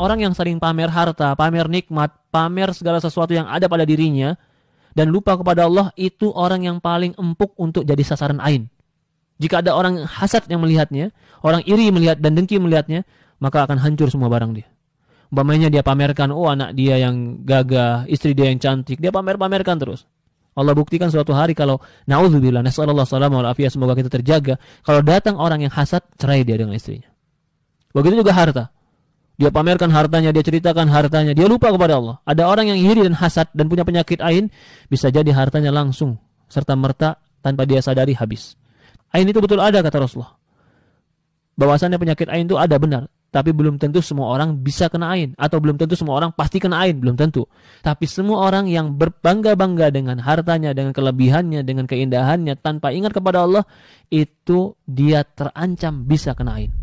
orang yang sering pamer harta, pamer nikmat, pamer segala sesuatu yang ada pada dirinya, dan lupa kepada Allah, itu orang yang paling empuk untuk jadi sasaran ain. Jika ada orang hasad yang melihatnya, orang iri melihat dan dengki melihatnya, maka akan hancur semua barang dia. Umpamanya dia pamerkan, oh anak dia yang gagah, istri dia yang cantik, dia pamerkan terus. Allah buktikan suatu hari kalau naudzubillah, nasallallahu alaihi wasallam, semoga kita terjaga, kalau datang orang yang hasad, cerai dia dengan istrinya. Begitu juga harta. Dia pamerkan hartanya, dia ceritakan hartanya, dia lupa kepada Allah. Ada orang yang iri dan hasad dan punya penyakit ain, bisa jadi hartanya langsung serta merta tanpa dia sadari habis. Ain itu betul ada, kata Rasulullah. Bahwasannya penyakit ain itu ada, benar. Tapi belum tentu semua orang bisa kena ain. Atau belum tentu semua orang pasti kena ain. Belum tentu. Tapi semua orang yang berbangga-bangga dengan hartanya, dengan kelebihannya, dengan keindahannya, tanpa ingat kepada Allah, itu dia terancam bisa kena ain.